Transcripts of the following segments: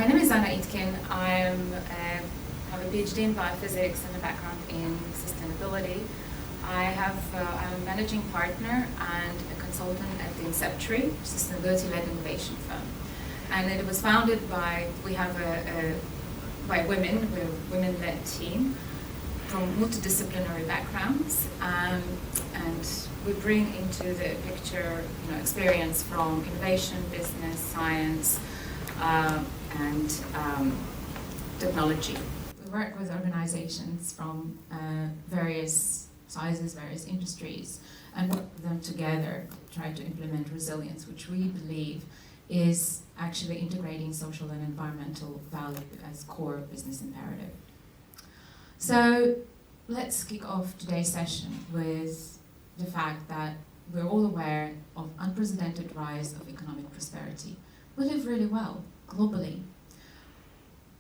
My name is Itkin. Have a PhD in biophysics and a background in sustainability. I'm a managing partner and a consultant at the Inceptery, sustainability-led innovation firm. And it was founded by, by women, we're a women-led team from multidisciplinary backgrounds, and we bring into the picture experience from innovation, business, science, and technology. We work with organizations from various sizes, various industries, and work with them together to try to implement resilience, which we believe is actually integrating social and environmental value as core business imperative. So let's kick off today's session with the fact that we're all aware of unprecedented rise of economic prosperity. We live really well globally.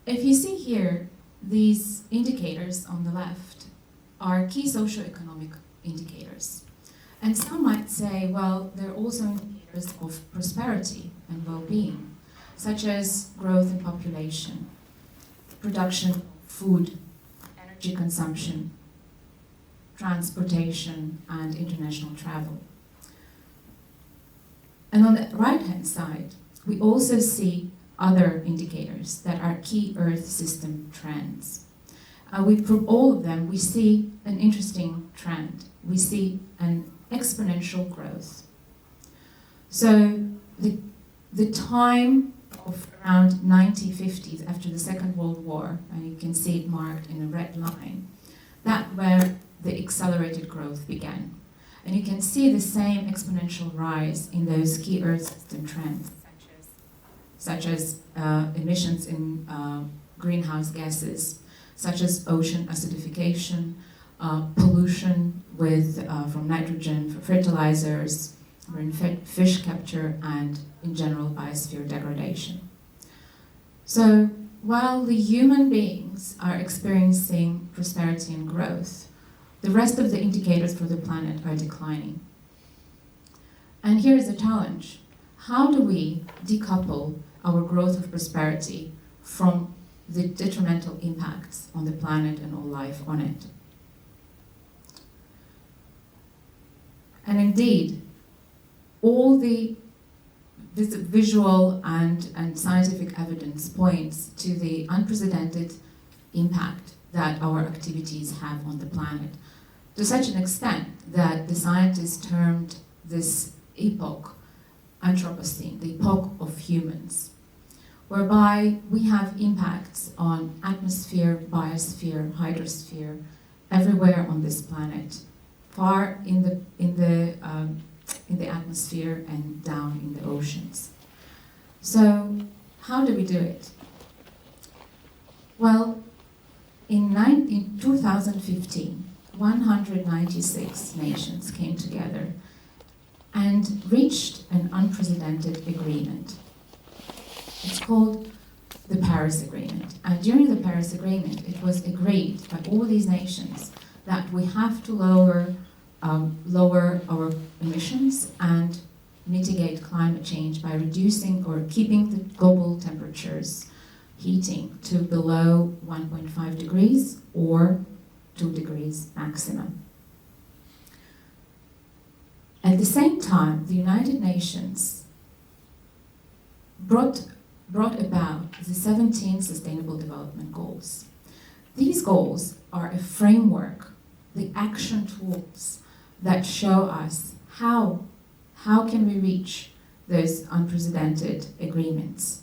If you see here, these indicators on the left are key socioeconomic indicators. And some might say, well, they're also indicators of prosperity and well-being, such as growth in population, production of food, energy consumption, transportation, and international travel. And on the right-hand side, we also see other indicators that are key Earth system trends. From all of them, we see an interesting trend. We see an exponential growth. So the time of around 1950s, after the Second World War, and you can see it marked in a red line, that's where the accelerated growth began. And you can see the same exponential rise in those key Earth system trends, such as emissions in greenhouse gases, such as ocean acidification, pollution from nitrogen for fertilizers, marine fish capture, and in general biosphere degradation. So while the human beings are experiencing prosperity and growth, the rest of the indicators for the planet are declining. And here is the challenge. How do we decouple our growth of prosperity from the detrimental impacts on the planet and all life on it? And indeed, all the visual and scientific evidence points to the unprecedented impact that our activities have on the planet, to such an extent that the scientists termed this epoch Anthropocene, the epoch of humans, whereby we have impacts on atmosphere, biosphere, hydrosphere, everywhere on this planet, far in the atmosphere and down in the oceans. So, how do we do it? Well, in 2015, 196 nations came together and reached an unprecedented agreement. It's called the Paris Agreement. And during the Paris Agreement, it was agreed by all these nations that we have to lower our emissions and mitigate climate change by reducing or keeping the global temperatures heating to below 1.5 degrees or 2 degrees maximum. At the same time, the United Nations brought about the 17 Sustainable Development Goals. These goals are a framework, the action tools that show us how can we reach those unprecedented agreements.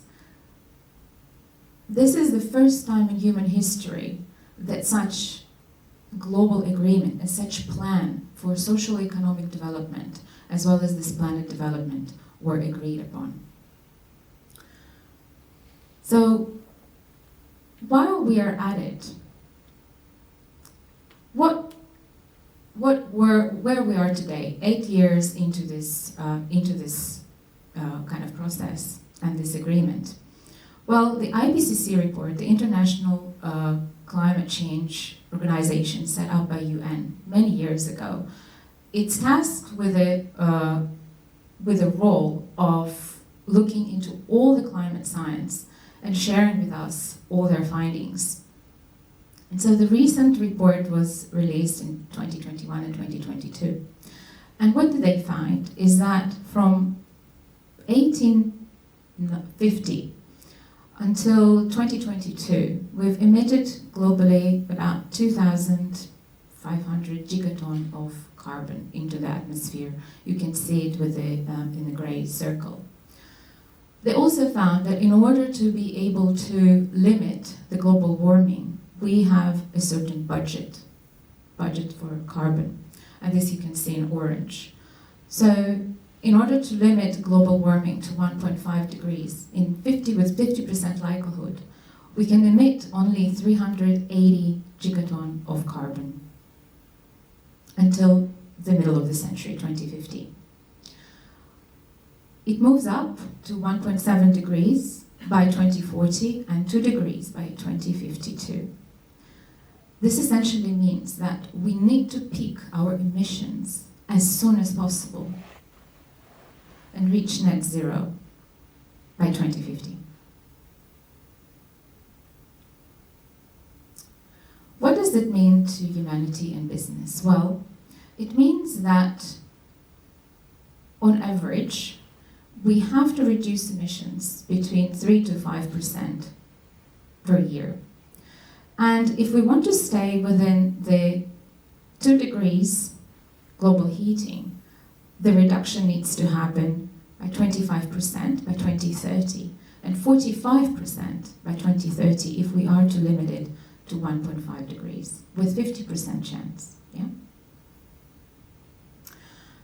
This is the first time in human history that such global agreement and such plan for social economic development as well as this planet development were agreed upon. So while we are at it, where we are today, 8 years into this kind of process and this agreement, well, the IPCC report, the International Climate Change Organization set up by UN many years ago, it's tasked with a role of looking into all the climate science and sharing with us all their findings. And so the recent report was released in 2021 and 2022. And what did they find is that from 1850 until 2022, we've emitted globally about 2,500 gigaton of carbon into the atmosphere. You can see it with in the gray circle. They also found that in order to be able to limit the global warming, we have a certain budget for carbon. And this you can see in orange. So in order to limit global warming to 1.5 degrees, with 50% likelihood, we can emit only 380 gigaton of carbon until the middle of the century, 2050. It moves up to 1.7 degrees by 2040 and 2 degrees by 2052. This essentially means that we need to peak our emissions as soon as possible and reach net zero by 2050. What does it mean to humanity and business? Well, it means that on average, we have to reduce emissions between 3 to 5% per year. And if we want to stay within the 2 degrees global heating, the reduction needs to happen by 25% by 2030 and 45% by 2030 if we are to limit it to 1.5 degrees with 50% chance. Yeah?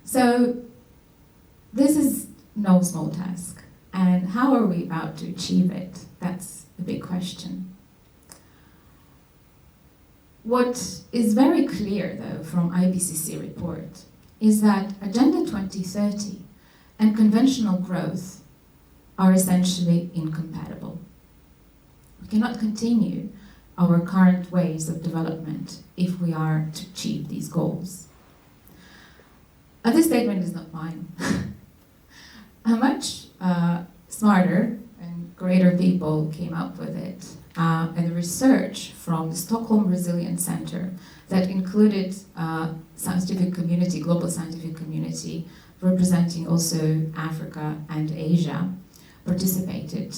So this is no small task. And how are we about to achieve it? That's the big question. What is very clear, though, from IPCC report is that Agenda 2030 and conventional growth are essentially incompatible. We cannot continue our current ways of development if we are to achieve these goals. This statement is not mine. A much smarter and greater people came up with it. And the research from the Stockholm Resilience Center that included scientific community, global scientific community, representing also Africa and Asia, participated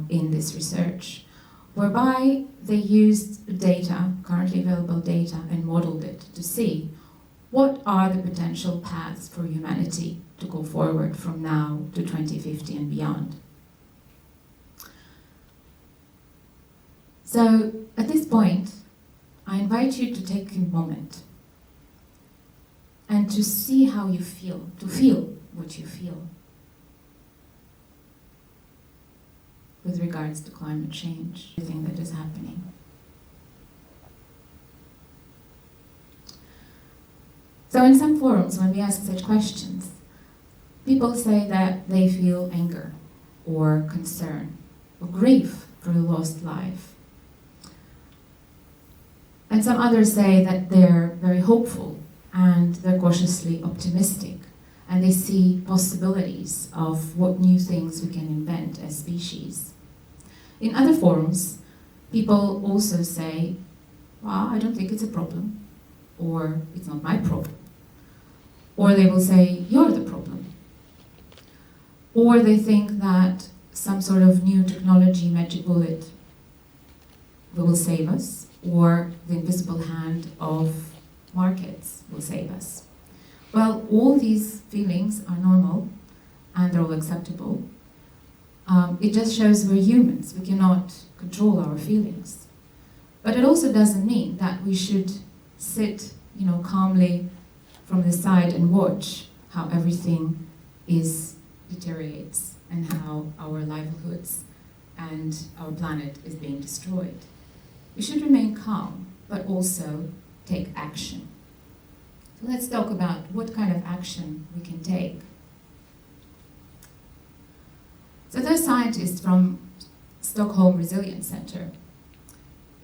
in this research, whereby they used data, currently available data, and modeled it to see what are the potential paths for humanity to go forward from now to 2050 and beyond. So at this point, I invite you to take a moment and to see how you feel, to feel what you feel with regards to climate change, everything that is happening. So in some forums, when we ask such questions, people say that they feel anger or concern or grief for a lost life. And some others say that they're very hopeful and they're cautiously optimistic and they see possibilities of what new things we can invent as species. In other forums, people also say, well, I don't think it's a problem, or it's not my problem. Or they will say, you're the problem. Or they think that some sort of new technology, magic bullet, will save us, or the invisible hand of markets will save us. Well, all these feelings are normal and they're all acceptable. It just shows we're humans. We cannot control our feelings. But it also doesn't mean that we should sit, calmly from the side and watch how everything deteriorates and how our livelihoods and our planet is being destroyed. We should remain calm, but also take action. So let's talk about what kind of action we can take. So those scientists from Stockholm Resilience Center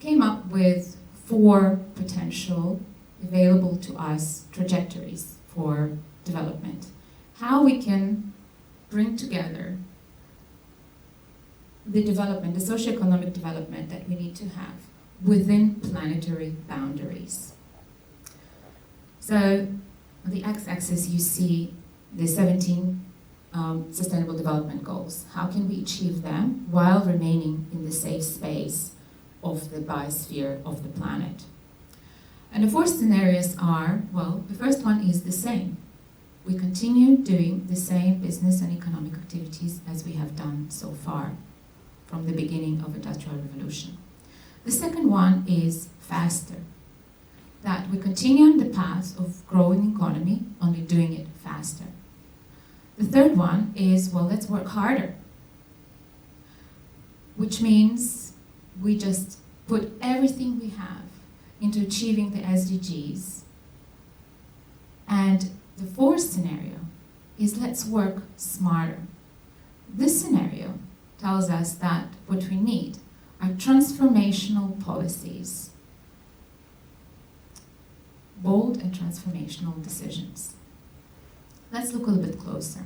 came up with 4 potential available to us trajectories for development. How we can bring together the development, the socioeconomic development that we need to have within planetary boundaries. So on the x-axis you see the 17 Sustainable Development Goals. How can we achieve them while remaining in the safe space of the biosphere of the planet? And the 4 scenarios are, well, the first one is the same. We continue doing the same business and economic activities as we have done so far from the beginning of Industrial Revolution. The second one is faster, that we continue on the path of growing economy, only doing it faster. The third one is, well, let's work harder, which means we just put everything we have into achieving the SDGs. And the fourth scenario is let's work smarter. This scenario tells us that what we need are transformational policies, bold and transformational decisions. Let's look a little bit closer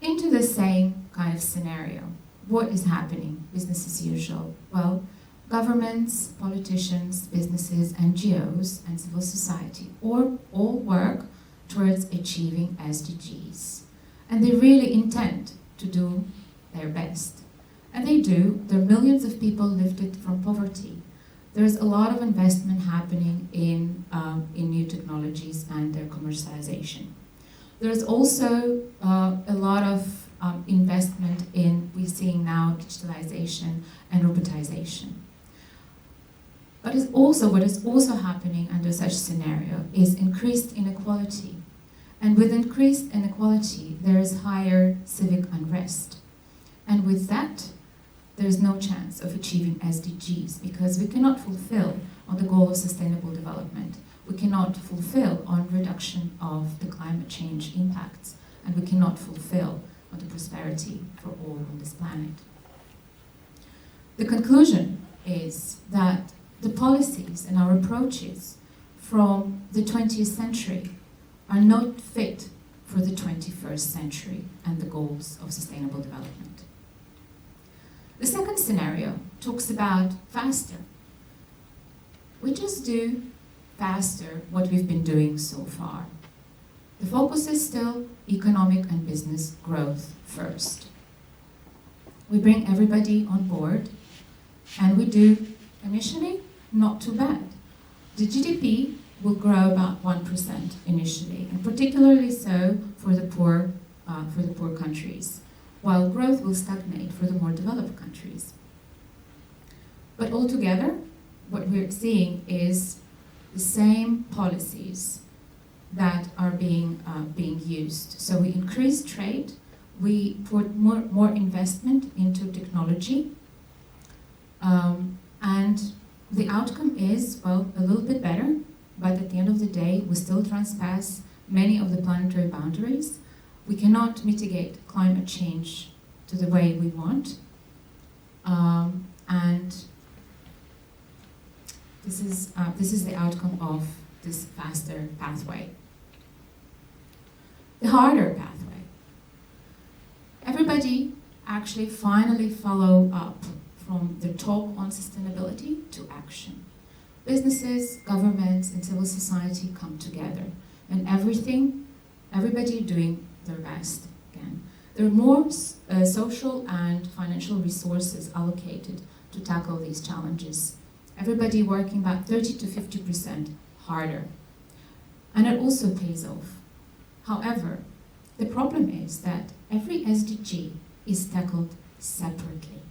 into the same kind of scenario. What is happening? Business as usual. Well, governments, politicians, businesses, NGOs, and civil society all work towards achieving SDGs. And they really intend to do their best. And they do. There are millions of people lifted from poverty. There's a lot of investment happening in new technologies and their commercialization. There's also a lot of investment in, we're seeing now, digitalization and robotization. But what is also happening under such scenario is increased inequality. And with increased inequality, there is higher civic unrest. And with that, there is no chance of achieving SDGs because we cannot fulfill on the goal of sustainable development. We cannot fulfill on reduction of the climate change impacts, and we cannot fulfill on the prosperity for all on this planet. The conclusion is that the policies and our approaches from the 20th century are not fit for the 21st century and the goals of sustainable development. The second scenario talks about faster. We just do faster what we've been doing so far. The focus is still economic and business growth first. We bring everybody on board, and we do initially not too bad. The GDP will grow about 1% initially, and particularly so for the poor countries, while growth will stagnate for the more developed countries. But altogether, what we're seeing is the same policies that are being used. So we increase trade, we put more investment into technology, and the outcome is, well, a little bit better, but at the end of the day, we still transpass many of the planetary boundaries. We cannot mitigate climate change to the way we want, and this is the outcome of this faster pathway. The harder pathway. Everybody actually finally follow up from the talk on sustainability to action. Businesses, governments, and civil society come together, and everybody doing their best again. There are more social and financial resources allocated to tackle these challenges. Everybody working about 30 to 50% harder. And it also pays off. However, the problem is that every SDG is tackled separately.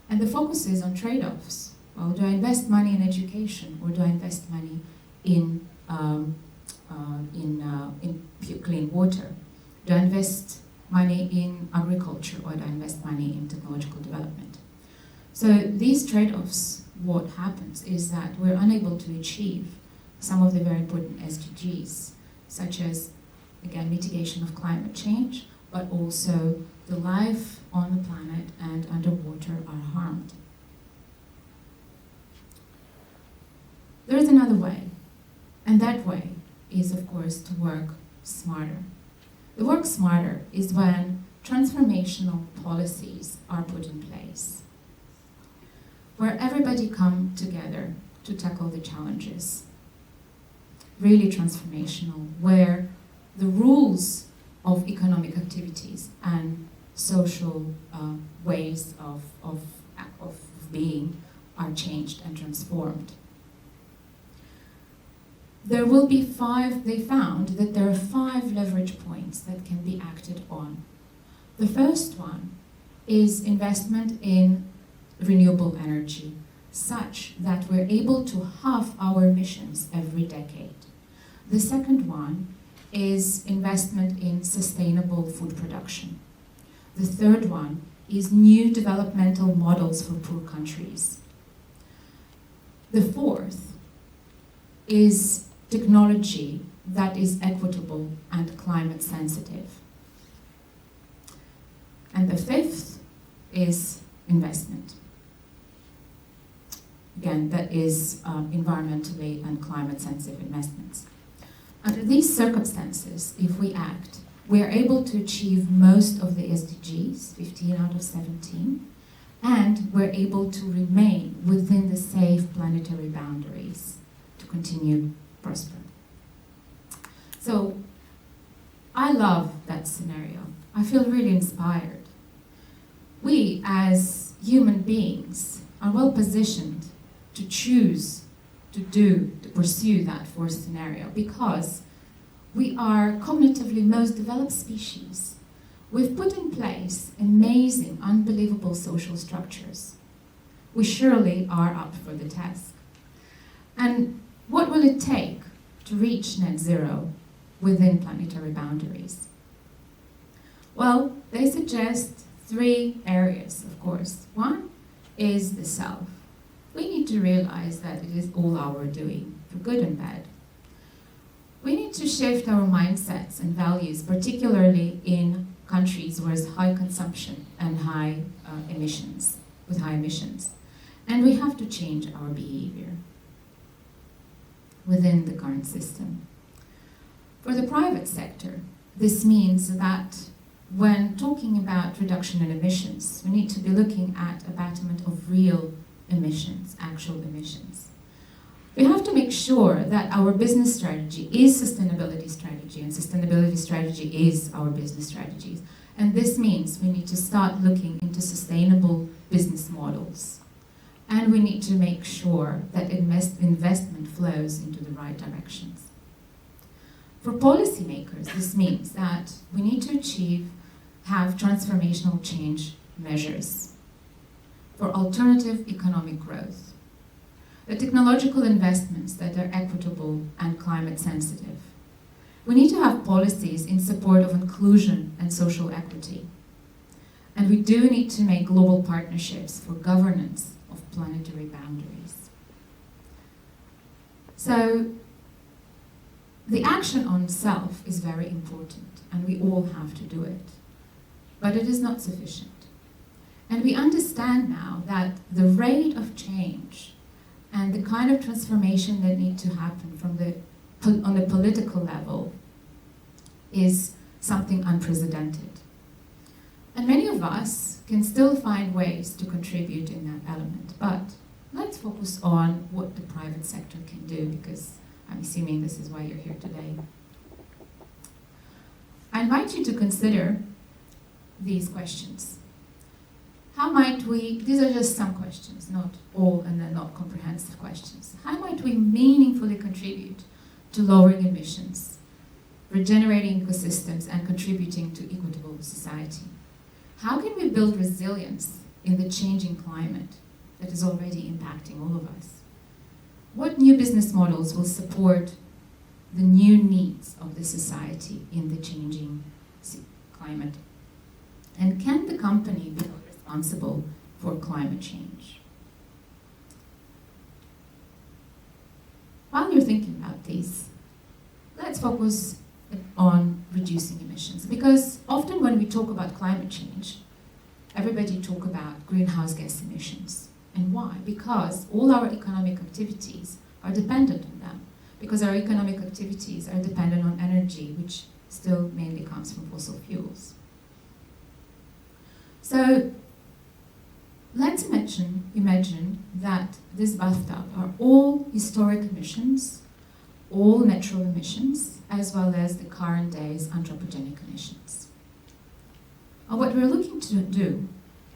And the focus is on trade-offs. Well, do I invest money in education, or do I invest money in pure clean water? Do I invest money in agriculture, or do I invest money in technological development? So these trade-offs, what happens is that we're unable to achieve some of the very important SDGs, such as, again, mitigation of climate change, but also the life on the planet and underwater are harmed. There is another way, and that way is, of course, to work smarter. The work smarter is when transformational policies are put in place, where everybody come together to tackle the challenges. Really transformational, where the rules of economic activities and social ways of being are changed and transformed. There will be they found that there are 5 leverage points that can be acted on. The first one is investment in renewable energy, such that we're able to halve our emissions every decade. The second one is investment in sustainable food production. The third one is new developmental models for poor countries. The fourth is technology that is equitable and climate sensitive. And the fifth is investment. Again, that is environmentally and climate sensitive investments. Under these circumstances, if we act, we are able to achieve most of the SDGs, 15 out of 17, and we're able to remain within the safe planetary boundaries to continue prospering. So, I love that scenario. I feel really inspired. We, as human beings, are well positioned to choose to pursue that fourth scenario, because we are cognitively most developed species. We've put in place amazing, unbelievable social structures. We surely are up for the task. And what will it take to reach net zero within planetary boundaries? Well, they suggest 3 areas, of course. One is the self. We need to realize that it is all our doing, for good and bad. We need to shift our mindsets and values, particularly in countries where there's high consumption and high emissions. And we have to change our behavior within the current system. For the private sector, this means that when talking about reduction in emissions, we need to be looking at abatement of real emissions, actual emissions. We have to make sure that our business strategy is sustainability strategy, and sustainability strategy is our business strategies. And this means we need to start looking into sustainable business models. And we need to make sure that investment flows into the right directions. For policymakers, this means that we need to have transformational change measures for alternative economic growth, the technological investments that are equitable and climate sensitive. We need to have policies in support of inclusion and social equity. And we do need to make global partnerships for governance of planetary boundaries. So, the action on self is very important, and we all have to do it. But it is not sufficient. And we understand now that the rate of change and the kind of transformation that needs to happen on the political level is something unprecedented. And many of us can still find ways to contribute in that element, but let's focus on what the private sector can do, because I'm assuming this is why you're here today. I invite you to consider these questions. How might we, these are just some questions, not all, and they're not comprehensive questions. How might we meaningfully contribute to lowering emissions, regenerating ecosystems, and contributing to equitable society? How can we build resilience in the changing climate that is already impacting all of us? What new business models will support the new needs of the society in the changing climate? And can the company be responsible for climate change? While you're thinking about these, let's focus on reducing emissions, because often when we talk about climate change, everybody talk about greenhouse gas emissions. And why? Because all our economic activities are dependent on them, because our economic activities are dependent on energy, which still mainly comes from fossil fuels. So let's imagine that this bathtub are all historic emissions, all natural emissions, as well as the current day's anthropogenic emissions. And what we're looking to do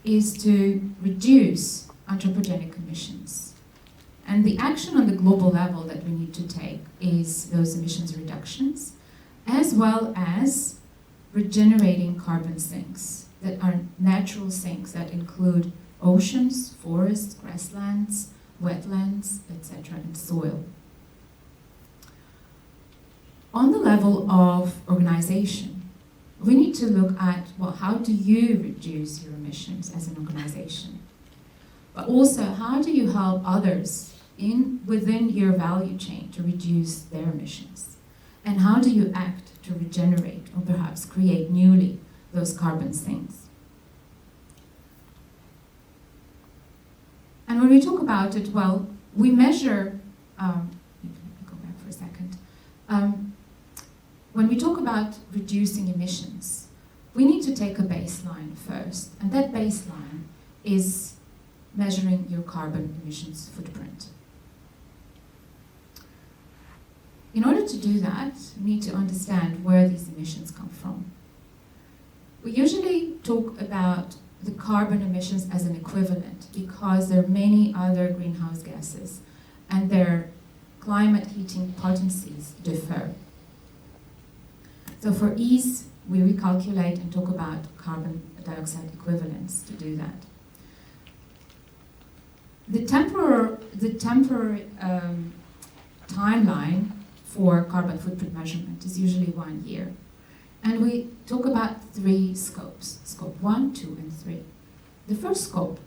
is to reduce anthropogenic emissions. And the action on the global level that we need to take is those emissions reductions, as well as regenerating carbon sinks that are natural sinks that include oceans, forests, grasslands, wetlands, etc., and soil. On the level of organization, we need to look at, well, how do you reduce your emissions as an organization? But also, how do you help others within your value chain to reduce their emissions? And how do you act to regenerate or perhaps create newly those carbon sinks? And when we talk about it, well, we measure, let me go back for a second. When we talk about reducing emissions, we need to take a baseline first, and that baseline is measuring your carbon emissions footprint. In order to do that, we need to understand where these emissions come from. We usually talk about the carbon emissions as an equivalent because there are many other greenhouse gases and their climate heating potencies differ. So for ease, we recalculate and talk about carbon dioxide equivalents to do that. The temporary timeline for carbon footprint measurement is usually 1 year. And we talk about 3 scopes, scope 1, 2, and 3. The first scope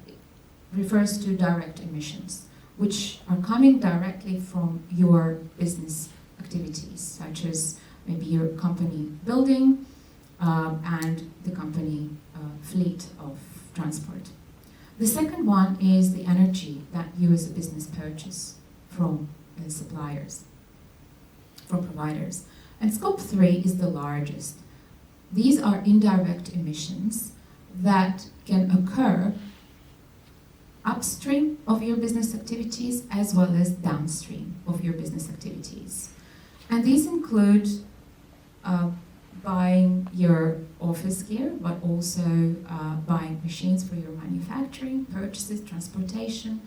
refers to direct emissions, which are coming directly from your business activities, such as maybe your company building and the company fleet of transport. The second one is the energy that you as a business purchase from suppliers, from providers. And scope 3 is the largest. These are indirect emissions that can occur upstream of your business activities as well as downstream of your business activities. And these include buying your office gear, but also buying machines for your manufacturing, purchases, transportation,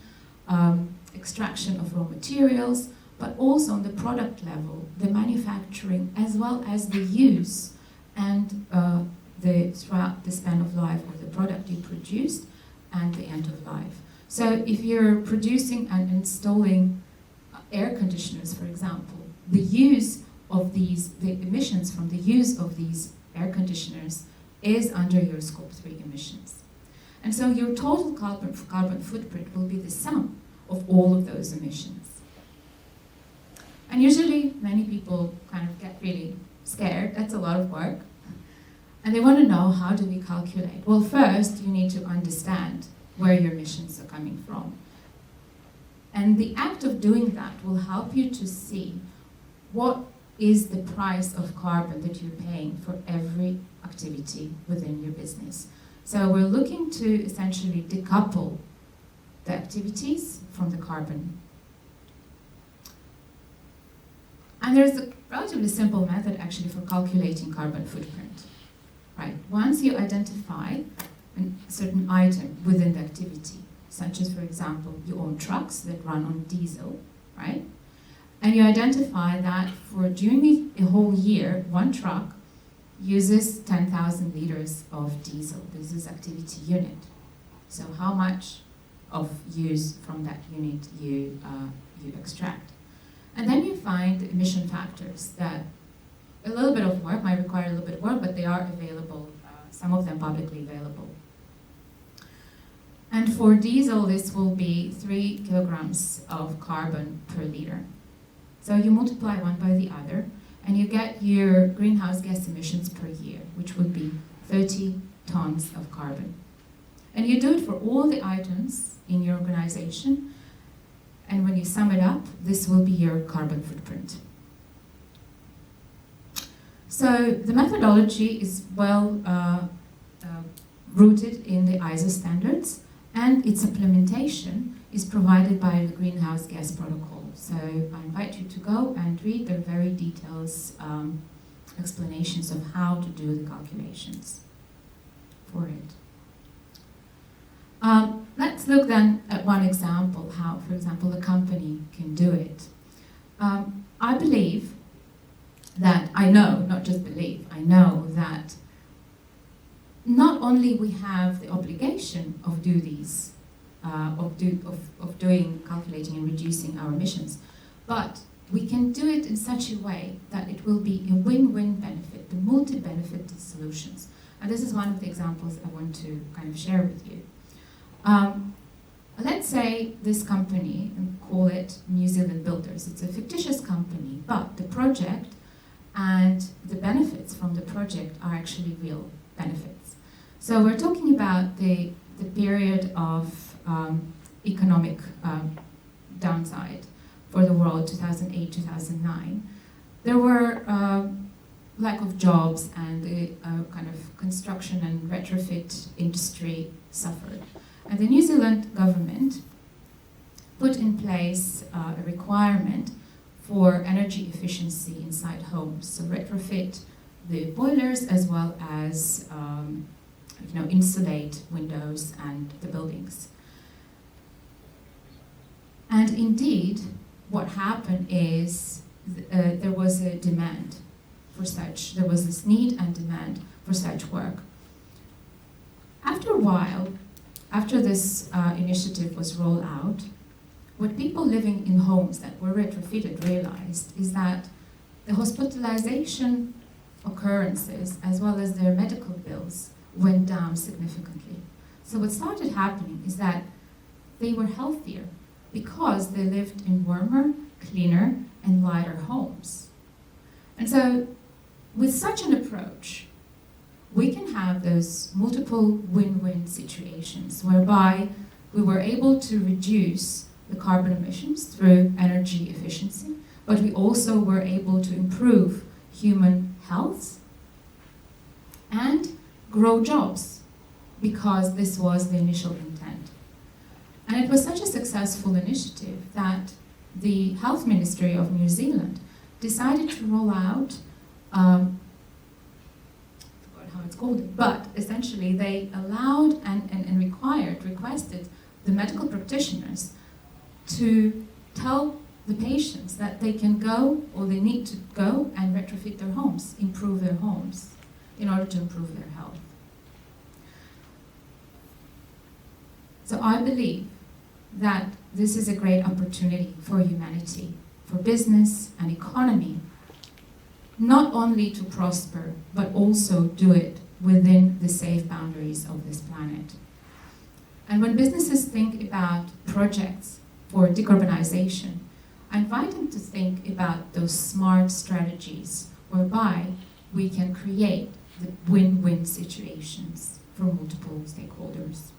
extraction of raw materials, but also on the product level, the manufacturing as well as the use and throughout the span of life of the product you produced and the end of life. So if you're producing and installing air conditioners, for example, the emissions from the use of these air conditioners is under your scope 3 emissions. And so your total carbon footprint will be the sum of all of those emissions. And usually many people kind of get really scared, that's a lot of work. And they want to know, how do we calculate? Well, first you need to understand where your emissions are coming from. And the act of doing that will help you to see what is the price of carbon that you're paying for every activity within your business. So we're looking to essentially decouple the activities from the carbon. And there's a relatively simple method actually for calculating carbon footprint. Right? Once you identify a certain item within the activity, such as, for example, you own trucks that run on diesel, right? And you identify that during a whole year, one truck uses 10,000 liters of diesel. This is activity unit. So how much of use from that unit you extract? And then you find emission factors that a little bit of work might require a little bit of work, but they are available, some of them publicly available. And for diesel, this will be 3 kilograms of carbon per liter. So you multiply one by the other, and you get your greenhouse gas emissions per year, which would be 30 tons of carbon. And you do it for all the items in your organization, and when you sum it up, this will be your carbon footprint. So the methodology is well rooted in the ISO standards, and its implementation is provided by the Greenhouse Gas Protocol. So I invite you to go and read their very detailed explanations of how to do the calculations for it. Let's look then at one example, how, for example, a company can do it. I believe that, I know, not just believe, I know that not only we have the obligation of doing, calculating and reducing our emissions, but we can do it in such a way that it will be a win-win benefit, the multi-benefit solutions. And this is one of the examples I want to kind of share with you. Let's say this company, and call it New Zealand Builders. It's a fictitious company, but the project and the benefits from the project are actually real benefits. So we're talking about the period of economic downside for the world, 2008, 2009. There were lack of jobs, and the kind of construction and retrofit industry suffered. And the New Zealand government put in place a requirement for energy efficiency inside homes. So retrofit the boilers as well as insulate windows and the buildings. And indeed, what happened is there was a demand for such, there was this need and demand for such work. After a while, after this initiative was rolled out, what people living in homes that were retrofitted realized is that the hospitalization occurrences as well as their medical bills went down significantly. So what started happening is that they were healthier because they lived in warmer, cleaner, and lighter homes. And so with such an approach, we can have those multiple win-win situations whereby we were able to reduce the carbon emissions through energy efficiency, but we also were able to improve human health and grow jobs, because this was the initial intent. And it was such a successful initiative that the Health Ministry of New Zealand decided to roll out, I forgot how it's called, but essentially they allowed and requested the medical practitioners to tell the patients that they can go, or they need to go and retrofit their homes, improve their homes, in order to improve their health. So I believe that this is a great opportunity for humanity, for business and economy, not only to prosper, but also do it within the safe boundaries of this planet. And when businesses think about projects for decarbonization, I invite them to think about those smart strategies whereby we can create the win-win situations for multiple stakeholders.